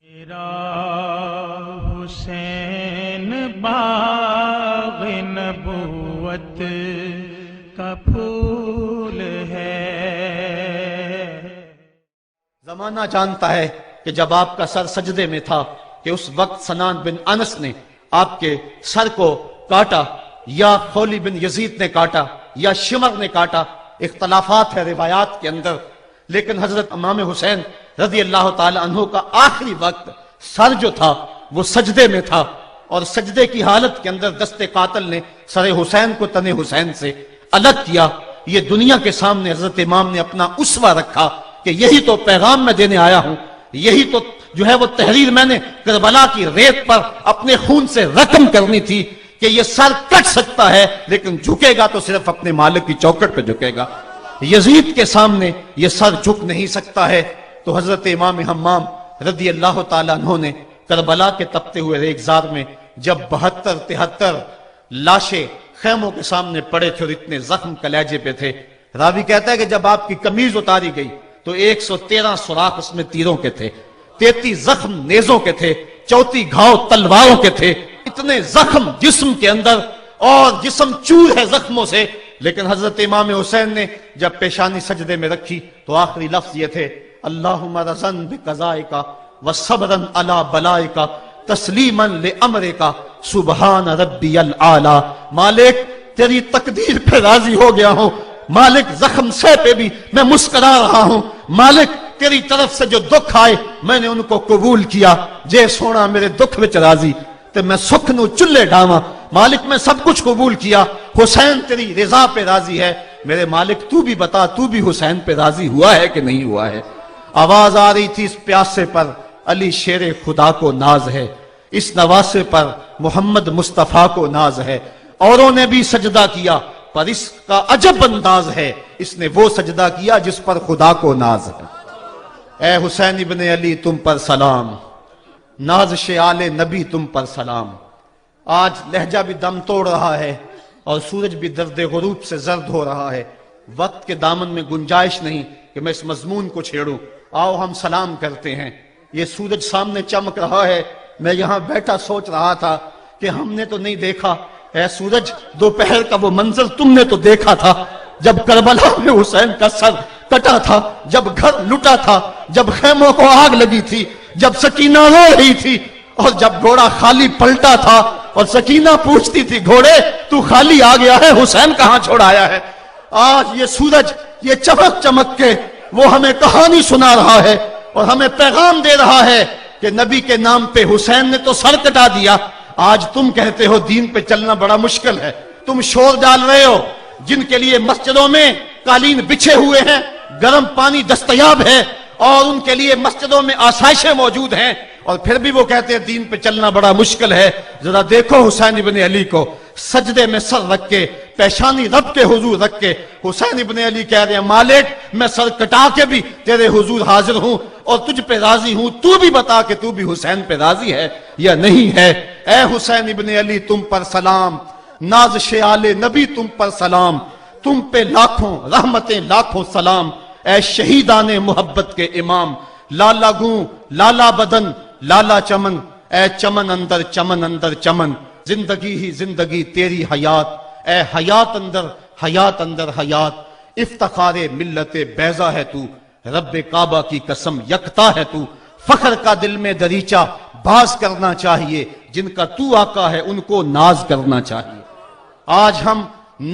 تیرا حسین باغ نبوت کا پھول ہے۔ زمانہ جانتا ہے کہ جب آپ کا سر سجدے میں تھا کہ اس وقت سنان بن انس نے آپ کے سر کو کاٹا، یا خولی بن یزید نے کاٹا، یا شمر نے کاٹا، اختلافات ہے روایات کے اندر، لیکن حضرت امام حسین رضی اللہ تعالی عنہ کا آخری وقت سر جو تھا وہ سجدے میں تھا، اور سجدے کی حالت کے اندر دست قاتل نے سر حسین کو تن حسین سے الگ کیا۔ یہ دنیا کے سامنے حضرت امام نے اپنا اسوہ رکھا کہ یہی تو پیغام میں دینے آیا ہوں، یہی تو جو ہے وہ تحریر میں نے کربلا کی ریت پر اپنے خون سے رقم کرنی تھی کہ یہ سر کٹ سکتا ہے لیکن جھکے گا تو صرف اپنے مالک کی چوکٹ پہ جھکے گا، یزید کے سامنے یہ سر جھک نہیں سکتا ہے۔ تو حضرت امام حمام رضی اللہ تعالیٰ عنہ نے کربلا کے تپتے ہوئے ریگزار میں جب 72-73 لاشیں خیموں کے سامنے پڑے تھے اور اتنے زخم کلیجے پہ تھے، راوی کہتا ہے کہ جب آپ کی قمیض اتاری گئی تو 113 سوراخ اس میں تیروں کے تھے، 33 زخم نیزوں کے تھے، 34 گھاؤ تلواروں کے تھے، اتنے زخم جسم کے اندر، اور جسم چور ہے زخموں سے۔ لیکن حضرت امام حسین نے جب پیشانی سجدے میں رکھی تو آخری لفظ یہ تھے، اللہم رضن بقضائک وصبرن علی بلائک تسلیما لامرک سبحان ربی الاعلی۔ مالک تیری تقدیر پہ راضی ہو گیا ہوں، مالک زخم سے پہ بھی میں مسکرا رہا ہوں، مالک تیری طرف سے جو دکھ آئے میں نے ان کو قبول کیا، جے سونا میرے دکھ وچ راضی تے میں سکھ نو چلے ڈاواں، مالک میں سب کچھ قبول کیا، حسین تیری رضا پہ راضی ہے، میرے مالک تو بھی بتا تو بھی حسین پہ راضی ہوا ہے کہ نہیں ہوا ہے۔ آواز آ رہی تھی اس پیاسے پر علی شیر خدا کو ناز ہے، اس نواسے پر محمد مصطفیٰ کو ناز ہے، اوروں نے بھی سجدہ کیا پر اس کا عجب انداز ہے، اس نے وہ سجدہ کیا جس پر خدا کو ناز ہے۔ اے حسین ابن علی تم پر سلام، نازش آل نبی تم پر سلام۔ آج لہجہ بھی دم توڑ رہا ہے اور سورج بھی درد غروب سے زرد ہو رہا ہے، وقت کے دامن میں گنجائش نہیں کہ میں اس مضمون کو چھیڑوں، آؤ ہم سلام کرتے ہیں۔ یہ سورج سامنے چمک رہا ہے، میں یہاں بیٹھا سوچ رہا تھا کہ ہم نے تو نہیں دیکھا، اے سورج دوپہر کا وہ منظر تم نے تو دیکھا تھا جب کربلا میں حسین کا سر کٹا تھا، جب گھر لٹا تھا، جب خیموں کو آگ لگی تھی، جب سکینہ رو رہی تھی، اور جب گھوڑا خالی پلٹا تھا اور سکینہ پوچھتی تھی گھوڑے تو خالی آ گیا ہے، حسین کہاں چھوڑ آیا ہے۔ آج یہ سورج یہ چمک چمک کے وہ ہمیں کہانی سنا رہا ہے اور ہمیں پیغام دے رہا ہے کہ نبی کے نام پہ حسین نے تو سر کٹا دیا، آج تم کہتے ہو دین پہ چلنا بڑا مشکل ہے، تم شور ڈال رہے ہو، جن کے لیے مسجدوں میں قالین بچھے ہوئے ہیں، گرم پانی دستیاب ہے، اور ان کے لیے مسجدوں میں آسائشیں موجود ہیں، اور پھر بھی وہ کہتے ہیں دین پہ چلنا بڑا مشکل ہے۔ ذرا دیکھو حسین ابن علی کو، سجدے میں سر رکھ کے، پیشانی رب کے حضور رکھ کے حسین ابن علی کہہ رہے ہیں مالک میں سر کٹا کے بھی تیرے حضور حاضر ہوں اور تجھ پہ راضی ہوں، تو بھی بتا کہ تو بھی حسین پہ راضی ہے یا نہیں ہے۔ اے حسین ابن علی تم پر سلام، نازش آل نبی تم پر سلام، تم پہ لاکھوں رحمتیں لاکھوں سلام، اے شہیدان محبت کے امام، لالا گوں لالا بدن لالا چمن، اے چمن اندر چمن اندر چمن، زندگی ہی زندگی تیری حیات، اے حیات اندر حیات، افتخار ملت بیضا ہے تو، رب کعبہ کی قسم یکتا ہے تو، فخر کا دل میں دریچہ باز کرنا چاہیے، جن کا تو آقا ہے ان کو ناز کرنا چاہیے۔ آج ہم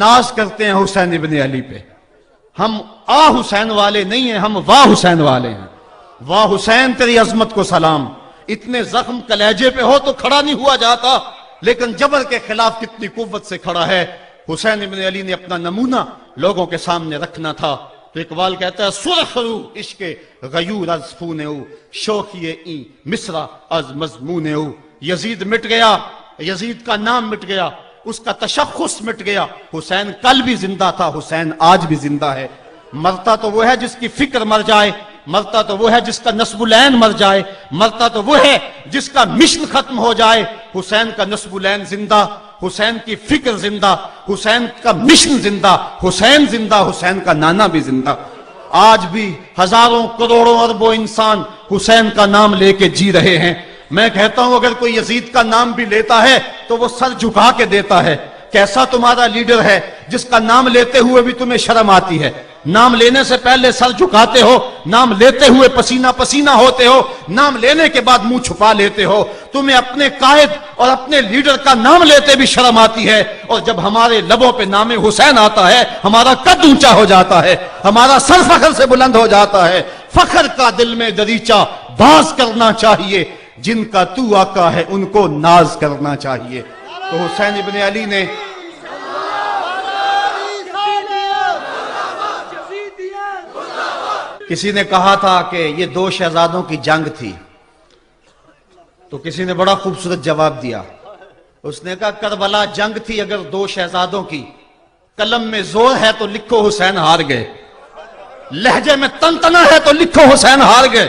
ناز کرتے ہیں حسین ابن علی پہ، ہم آ حسین والے نہیں ہیں، ہم واہ حسین والے ہیں۔ واہ حسین تیری عظمت کو سلام، اتنے زخم کلیجے پہ ہو تو کھڑا نہیں ہوا جاتا، لیکن جبر کے خلاف کتنی قوت سے کھڑا ہے۔ حسین ابن علی نے اپنا نمونہ لوگوں کے سامنے رکھنا تھا، تو اقبال کہتا ہے سرخ رو عشق غیور از خون او، شوخی این مصرع از مضمون او۔ یزید مٹ گیا، یزید کا نام مٹ گیا، اس کا تشخص مٹ گیا، حسین کل بھی زندہ تھا، حسین آج بھی زندہ ہے۔ مرتا تو وہ ہے جس کی فکر مر جائے، مرتا تو وہ ہے جس کا نسب العین مر جائے، مرتا تو وہ ہے جس کا مشن ختم ہو جائے۔ حسین کا نسب العین زندہ، حسین کی فکر زندہ، حسین کا مشن زندہ، حسین زندہ، حسین کا نانا بھی زندہ۔ آج بھی ہزاروں کروڑوں اربوں انسان حسین کا نام لے کے جی رہے ہیں۔ میں کہتا ہوں اگر کوئی یزید کا نام بھی لیتا ہے تو وہ سر جھکا کے دیتا ہے۔ کیسا تمہارا لیڈر ہے جس کا نام لیتے ہوئے بھی تمہیں شرم آتی ہے؟ نام لینے سے پہلے سر جھکاتے ہو، نام لیتے ہوئے پسینہ پسینہ ہوتے ہو، نام لینے کے بعد منہ چھپا لیتے ہو۔ تمہیں اپنے قائد اور اپنے لیڈر کا نام لیتے بھی شرم آتی ہے، اور جب ہمارے لبوں پہ نام حسین آتا ہے ہمارا قد اونچا ہو جاتا ہے، ہمارا سر فخر سے بلند ہو جاتا ہے۔ فخر کا دل میں دریچہ باز کرنا چاہیے، جن کا تو آقا ہے ان کو ناز کرنا چاہیے۔ تو حسین ابن علی نے کسی نے کہا تھا کہ یہ دو شہزادوں کی جنگ تھی، تو کسی نے بڑا خوبصورت جواب دیا۔ اس نے کہا کربلا جنگ تھی اگر دو شہزادوں کی، قلم میں زور ہے تو لکھو حسین ہار گئے، لہجے میں تنتنا ہے تو لکھو حسین ہار گئے،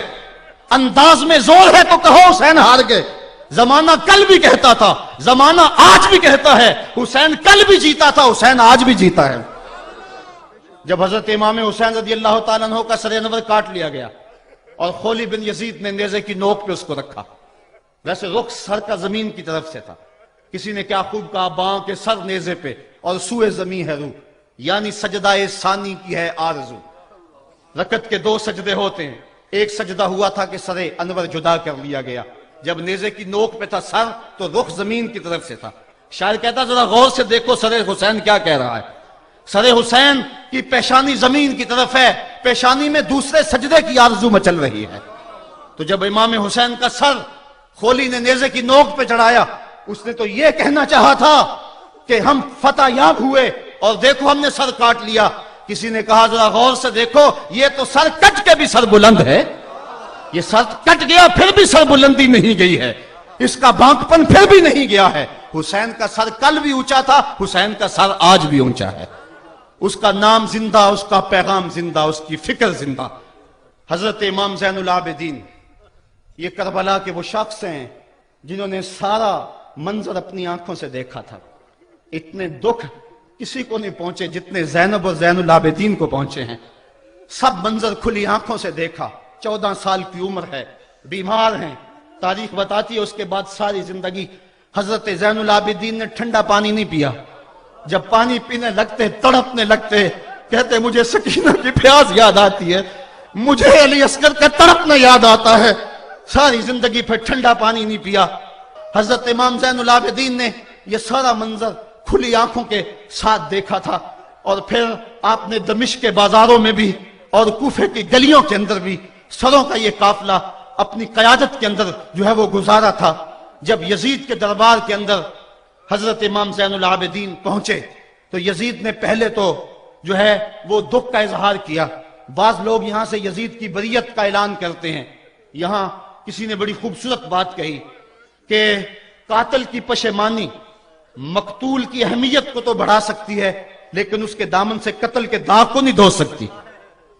انداز میں زور ہے تو کہو حسین ہار گئے۔ زمانہ کل بھی کہتا تھا، زمانہ آج بھی کہتا ہے، حسین کل بھی جیتا تھا، حسین آج بھی جیتا ہے۔ جب حضرت امام حسین رضی اللہ تعالیٰ عنہ کا سر انور کاٹ لیا گیا اور خولی بن یزید نے نیزے کی نوک پہ اس کو رکھا، ویسے رخ سر کا زمین کی طرف سے تھا، کسی نے کیا خوب کہا، باؤں کے سر نیزے پہ اور سوئے زمین ہے روح، یعنی سجدہ ثانی کی ہے آرزو۔ رکعت کے دو سجدے ہوتے ہیں، ایک سجدہ ہوا تھا کہ سر انور جدا کر لیا گیا، جب نیزے کی نوک پہ تھا سر تو رخ زمین کی طرف سے تھا۔ شاعر کہتا ذرا غور سے دیکھو سر حسین کیا کہہ رہا ہے، سر حسین کی پیشانی زمین کی طرف ہے، پیشانی میں دوسرے سجدے کی آرزو مچل رہی ہے۔ تو جب امام حسین کا سر خولی نے نیزے کی نوک پہ چڑھایا، اس نے تو یہ کہنا چاہا تھا کہ ہم فتح یاب ہوئے اور دیکھو ہم نے سر کاٹ لیا۔ کسی نے کہا ذرا غور سے دیکھو یہ تو سر کٹ کے بھی سر بلند ہے، یہ سر کٹ گیا پھر بھی سر بلندی نہیں گئی ہے، اس کا بانکپن پھر بھی نہیں گیا ہے۔ حسین کا سر کل بھی اونچا تھا، حسین کا سر آج بھی اونچا ہے، اس کا نام زندہ، اس کا پیغام زندہ، اس کی فکر زندہ۔ حضرت امام زین العابدین یہ کربلا کے وہ شخص ہیں جنہوں نے سارا منظر اپنی آنکھوں سے دیکھا تھا۔ اتنے دکھ کسی کو نہیں پہنچے جتنے زینب اور زین العابدین کو پہنچے ہیں۔ سب منظر کھلی آنکھوں سے دیکھا، 14 سال کی عمر ہے، بیمار ہیں، تاریخ بتاتی ہے اس کے بعد ساری زندگی حضرت زین العابدین نے ٹھنڈا پانی نہیں پیا، جب پانی پینے لگتے تڑپنے لگتے، کہتے مجھے سکینہ کی پیاس یاد آتی ہے، مجھے علی اصغر کا تڑپنا یاد آتا ہے، ساری زندگی پھر ٹھنڈا پانی نہیں پیا۔ حضرت امام زین العابدین نے یہ سارا منظر کھلی آنکھوں کے ساتھ دیکھا تھا، اور پھر آپ نے دمشق کے بازاروں میں بھی اور کوفے کی گلیوں کے اندر بھی سروں کا یہ قافلہ اپنی قیادت کے اندر جو ہے وہ گزارا تھا۔ جب یزید کے دربار کے اندر حضرت امام زین العابدین پہنچے تو یزید نے پہلے تو جو ہے وہ دکھ کا اظہار کیا۔ بعض لوگ یہاں سے یزید کی بریت کا اعلان کرتے ہیں۔ یہاں کسی نے بڑی خوبصورت بات کہی کہ قاتل کی پشیمانی مقتول کی اہمیت کو تو بڑھا سکتی ہے لیکن اس کے دامن سے قتل کے داغ کو نہیں دھو سکتی۔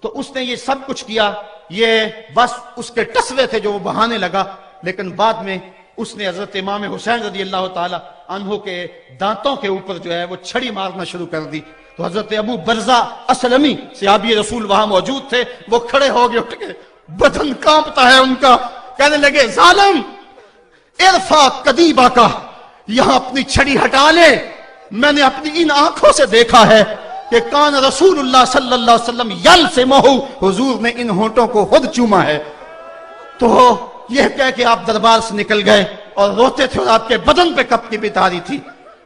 تو اس نے یہ سب کچھ کیا، یہ بس اس کے ٹسوے تھے جو وہ بہانے لگا، لیکن بعد میں اس نے حضرت امام حسین رضی اللہ تعالی عنہ کے دانتوں کے اوپر جو ہے وہ چھڑی مارنا شروع کر دی۔ تو حضرت ابو برزہ اسلمی صحابی رسول وہاں موجود تھے، وہ کھڑے ہو گئے، اٹھ کے بدن کانپتا ہے ان کا، کہنے لگے ظالم ارفع قدیبہ کا، یہاں اپنی چھڑی ہٹا لے، میں نے اپنی ان آنکھوں سے دیکھا ہے کہ کان رسول اللہ صلی اللہ علیہ وسلم یلسمہ، حضور نے ان ہونٹوں کو خود چوما ہے۔ تو یہ کہہ کہ آپ دربار سے نکل گئے اور روتے تھے اور آپ کے بدن پہ کپتی بھی تاری تھی۔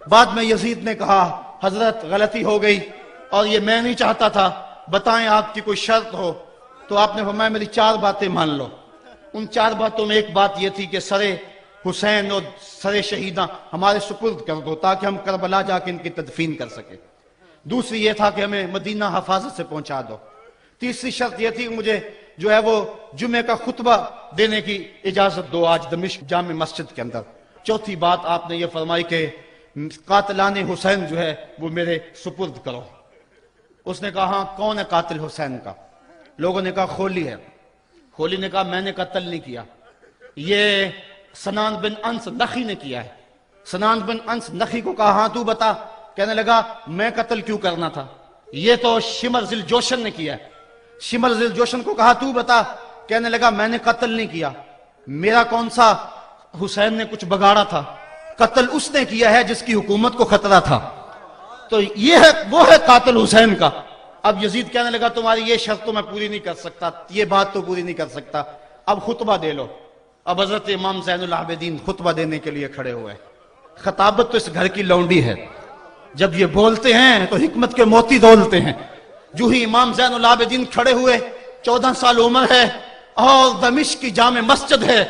بعد میں یزید نے کہا حضرت غلطی ہو گئی اور یہ میں نہیں چاہتا تھا، بتائیں آپ کی کوئی شرط ہو۔ تو آپ نے فرمایا میری 4 باتیں مان لو۔ ان 4 باتوں میں ایک بات یہ تھی کہ سر حسین اور سر شہیداں ہمارے سپرد کر دو تاکہ ہم کربلا جا کے ان کی تدفین کر سکیں۔ دوسری یہ تھا کہ ہمیں مدینہ حفاظت سے پہنچا دو۔ تیسری شرط یہ تھی کہ مجھے جو ہے وہ جمعے کا خطبہ دینے کی اجازت دو آج دمشق جامع مسجد کے اندر۔ چوتھی بات آپ نے یہ فرمائی کہ قاتلان حسین جو ہے وہ میرے سپرد کرو۔ اس نے کہا ہاں کون ہے قاتل حسین کا؟ لوگوں نے کہا خولی ہے۔ خولی نے کہا میں نے قتل نہیں کیا، یہ سنان بن انس نخی نے کیا ہے۔ سنان بن انس نخی کو کہا ہاں تو بتا، کہنے لگا میں قتل کیوں کرنا تھا، یہ تو شمر ذی الجوشن نے کیا ہے۔ شمر ذی الجوشن کو کہا تو بتا، کہنے لگا میں نے قتل نہیں کیا، میرا کون سا حسین نے کچھ بگاڑا تھا، قتل اس نے کیا ہے جس کی حکومت کو خطرہ تھا، تو یہ ہے وہ ہے قاتل حسین کا۔ اب یزید کہنے لگا تمہاری یہ شرط تو میں پوری نہیں کر سکتا، یہ بات تو پوری نہیں کر سکتا، اب خطبہ دے لو۔ اب حضرت امام زین العابدین خطبہ دینے کے لیے کھڑے ہوئے۔ خطابت تو اس گھر کی لونڈی ہے، جب یہ بولتے ہیں تو حکمت کے موتی دولتے ہیں۔ جو ہی امام زین العابدین کھڑے ہوئے، 14 سال عمر ہے اور دمشق کی جامع مسجد ہے،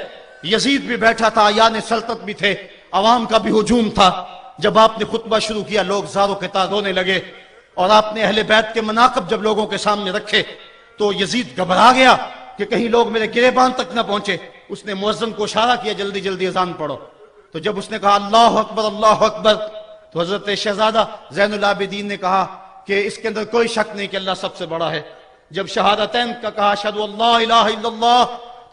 یزید بھی بیٹھا تھا، یعنی سلطنت بھی تھے، عوام کا بھی ہجوم تھا۔ جب آپ نے خطبہ شروع کیا لوگ زار و قطار رونے لگے، اور آپ نے اہل بیت کے مناقب جب لوگوں کے سامنے رکھے تو یزید گھبرا گیا کہ کہیں لوگ میرے گریبان تک نہ پہنچے۔ اس نے مؤذن کو اشارہ کیا جلدی جلدی اذان پڑھو، تو جب اس نے کہا اللہ اکبر اللہ اکبر، تو حضرت شہزادہ زین العابدین نے کہا کہ اس کے اندر کوئی شک نہیں کہ اللہ سب سے بڑا ہے۔ جب شہادتین کا کہا اشہد ان لا الہ الا اللہ،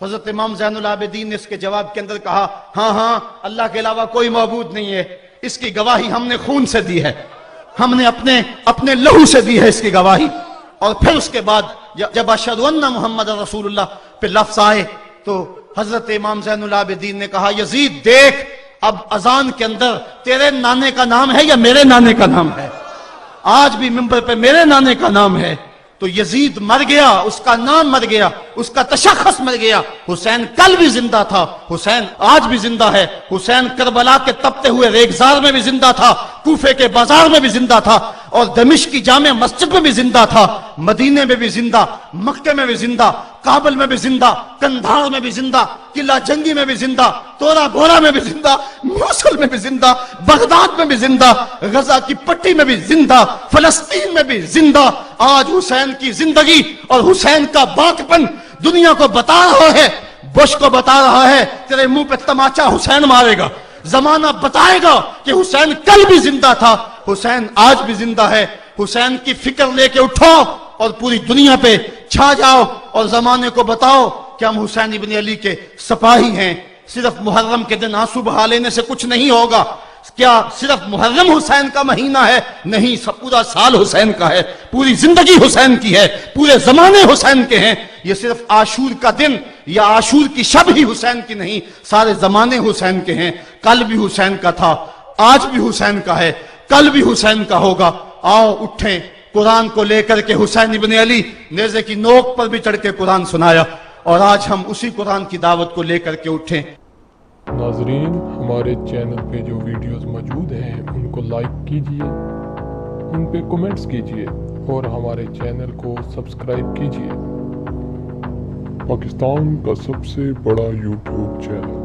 حضرت امام زین العابدین نے اس کے جواب کے اندر کہا ہاں ہاں اللہ کے علاوہ کوئی معبود نہیں ہے، اس کی گواہی ہم نے خون سے دی ہے، ہم نے اپنے لہو سے دی ہے اس کی گواہی۔ اور پھر اس کے بعد جب اشہد ان محمد رسول اللہ پہ لفظ آئے تو حضرت امام زین العابدین نے کہا یزید دیکھ اب اذان کے اندر تیرے نانے کا نام ہے یا میرے نانے کا نام ہے؟ آج بھی منبر پہ میرے نانے کا نام ہے۔ تو یزید مر گیا، اس کا نام مر گیا، اس کا تشخص مر گیا۔ حسین کل بھی زندہ تھا، حسین آج بھی زندہ ہے، حسین کربلا کے تپتے ہوئے ریگزار میں بھی زندہ تھا، کوفے کے بازار میں بھی زندہ تھا، اور دمشق کی جامع مسجد میں بھی زندہ تھا، مدینے میں بھی زندہ، مکے میں بھی زندہ، کابل میں بھی زندہ، کندھار میں بھی زندہ، قلعہ جنگی میں بھی زندہ، تورا بورا میں بھی زندہ، موصل میں بھی زندہ، بغداد میں بھی زندہ، غزہ کی پٹی میں بھی زندہ، فلسطین میں بھی زندہ۔ آج حسین کی زندگی اور حسین کا باقپن دنیا کو بتا رہا ہے، بش کو بتا رہا ہے تیرے منہ پہ تماچا حسین مارے گا۔ زمانہ بتائے گا کہ حسین کل بھی زندہ تھا، حسین آج بھی زندہ ہے۔ حسین کی فکر لے کے اٹھو اور پوری دنیا پہ چھا جاؤ اور زمانے کو بتاؤ کہ ہم حسین ابن علی کے سپاہی ہیں۔ صرف محرم کے دن آنسو بہا لینے سے کچھ نہیں ہوگا۔ کیا صرف محرم حسین کا مہینہ ہے؟ نہیں، سب پورا سال حسین کا ہے، پوری زندگی حسین کی ہے، پورے زمانے حسین کے ہیں۔ یہ صرف عاشور کا دن یا عاشور کی شب ہی حسین کی نہیں، سارے زمانے حسین کے ہیں۔ کل بھی حسین کا تھا، آج بھی حسین کا ہے، کل بھی حسین کا ہوگا۔ آؤ اٹھیں، قرآن کو لے کر کے حسین ابن علی نیزے کی نوک پر بھی چڑھ کے قرآن سنایا، اور آج ہم اسی قرآن کی دعوت کو لے کر کے اٹھیں۔ ناظرین، ہمارے چینل پہ جو ویڈیوز موجود ہیں ان کو لائک کیجئے، ان پہ کمنٹس کیجئے اور ہمارے چینل کو سبسکرائب کیجئے۔ پاکستان کا سب سے بڑا یوٹیوب چینل